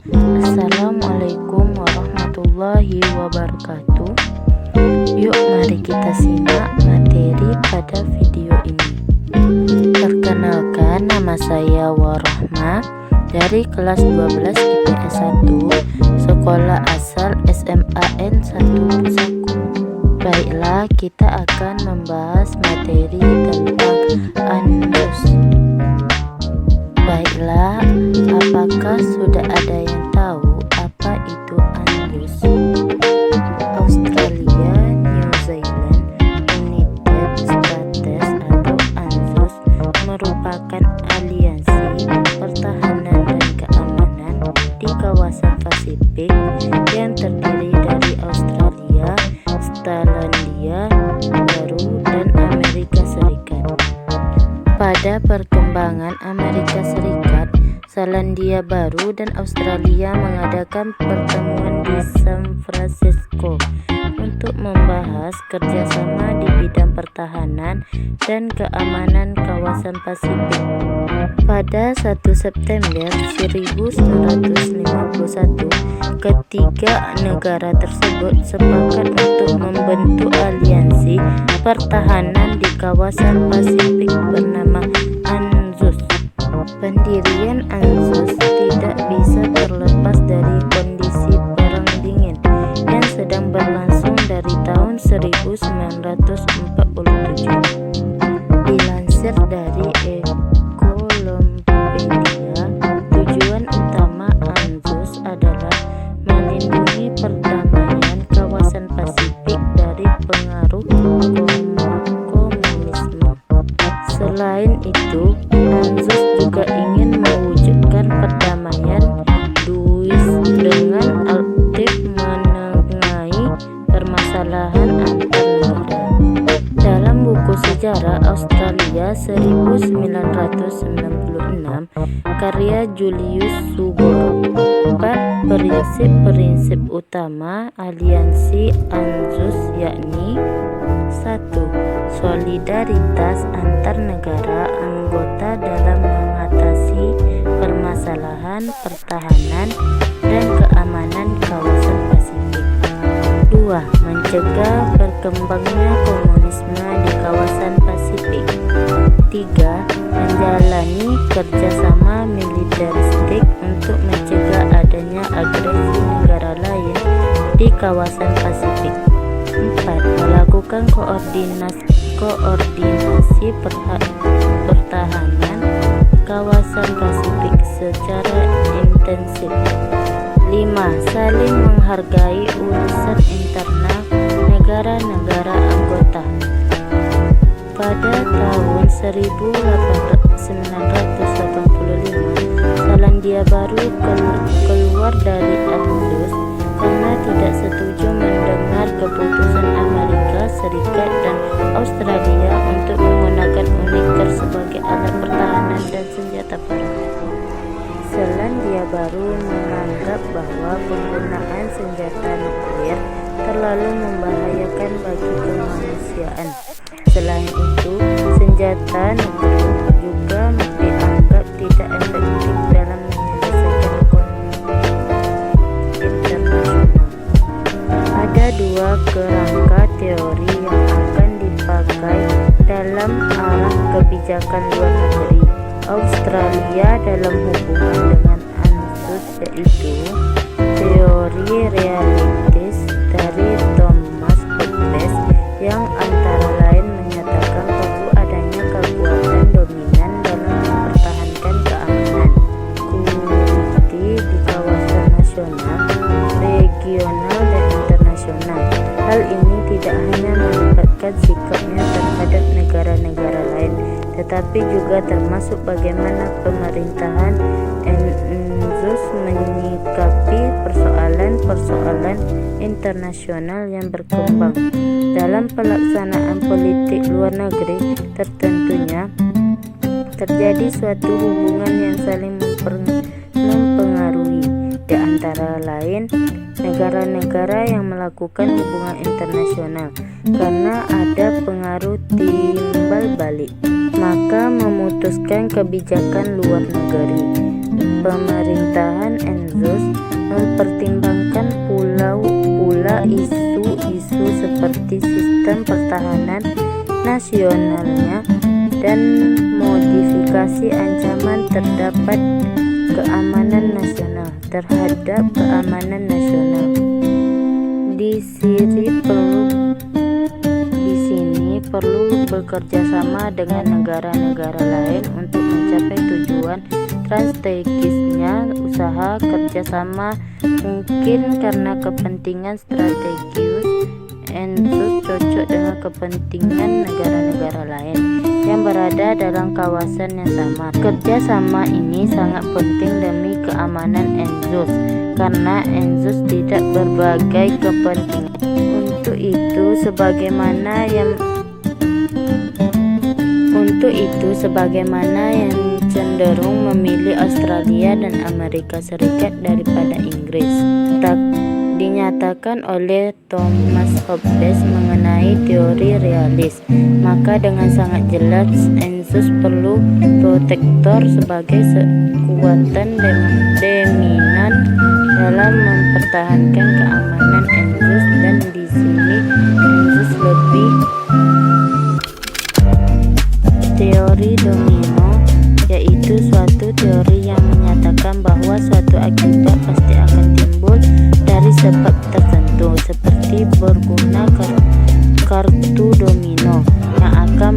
Assalamualaikum warahmatullahi wabarakatuh. Yuk mari kita simak materi pada video ini. Perkenalkan, nama saya Warahma dari kelas 12 IPS 1, sekolah asal SMAN 1 Pusaku. Baiklah, kita akan membahas materi tentang ANZUS. Baiklah, apakah sudah ada yang tahu apa itu ANZUS? Australia, New Zealand, United States atau ANZUS merupakan aliansi pertahanan dan keamanan di kawasan Pasifik yang terdiri dari Australia, Selandia Baru, dan Amerika Serikat. Pada perkembangan Amerika Serikat, Selandia Baru dan Australia mengadakan pertemuan di San Francisco untuk membahas kerjasama di bidang pertahanan dan keamanan kawasan Pasifik. Pada 1 September 1951, ketiga negara tersebut sepakat untuk membentuk aliansi pertahanan di kawasan Pasifik bernama ANZUS. Pendirian ANZUS tidak bisa terlepas dari kondisi Perang Dingin yang sedang berlangsung dari tahun 1947. Dilansir dari Encyclopedia, tujuan utama ANZUS adalah melindungi perdamaian kawasan Pasifik dari pengaruh komunisme. Selain itu, ANZUS juga ingin mewujudkan perdamaian dengan aktif menengahi permasalahan antar negara. Dalam buku sejarah Australia 1996 karya Julius Sugoro, 4 prinsip-prinsip utama aliansi ANZUS yakni: 1. Solidaritas antar negara anggota dalam mengatasi permasalahan pertahanan dan keamanan kawasan Pasifik. 2. Mencegah berkembangnya komunisme di kawasan Pasifik. 3. Menjalani kerjasama militeristik untuk mencegah adanya agresi negara lain di kawasan Pasifik. 4. Melakukan koordinasi pertahanan kawasan Pasifik secara intensif. 5. Saling menghargai urusan internal negara-negara anggota. Pada tahun 1985, Selandia Baru keluar dari ANZUS karena tidak setuju mendengar keputusan Amerika Serikat dan Australia untuk menggunakan nuklir sebagai alat pertahanan dan senjata perang. Selandia Baru menganggap bahwa penggunaan senjata nuklir terlalu membahayakan bagi kemanusiaan. Selain itu, senjata nuklir juga dianggap tidak efektif dalam menyelesaikan konflik internasional. Ada 2 kerangka teori yang akan dipakai dalam arah kebijakan luar negeri Australia dalam hubungan dengan ANZUS, yaitu teori realitis dari Thomas Hobbes yang antara lain menyatakan perlu adanya kekuatan dominan dalam mempertahankan keamanan di kawasan nasional, regional, dan internasional. Hal ini tidak hanya melibatkan sikapnya terhadap negara-negara lain, tetapi juga termasuk bagaimana pemerintahan ANZUS menyikapi persoalan-persoalan internasional yang berkembang. Dalam pelaksanaan politik luar negeri, tentunya terjadi suatu hubungan yang saling mempengaruhi, di antara lain negara-negara yang melakukan hubungan internasional, karena ada pengaruh timbal balik, maka memutuskan kebijakan luar negeri. pemerintahan Enzus mempertimbangkan pula isu-isu seperti sistem pertahanan nasionalnya dan modifikasi ancaman terhadap keamanan nasional. Di sini perlu bekerja sama dengan negara-negara lain untuk mencapai tujuan strategisnya. Usaha kerjasama mungkin karena kepentingan strategius Enzus cocok dengan kepentingan negara-negara lain yang berada dalam kawasan yang sama. Kerjasama ini sangat penting demi keamanan Enzus karena Enzus tidak berbagai kepentingan. Untuk itu sebagaimana yang cenderung memilih Australia dan Amerika Serikat daripada Inggris. Dinyatakan oleh Thomas Hobbes mengenai teori realis, maka dengan sangat jelas Enzus perlu protektor sebagai kekuatan dominan dalam mempertahankan keamanan Enzus, dan di sini Enzus lebih teori domino, yaitu suatu teori yang menyatakan bahwa suatu akibat pasti akan timbul dari sebab tertentu, seperti berguna kartu domino yang akan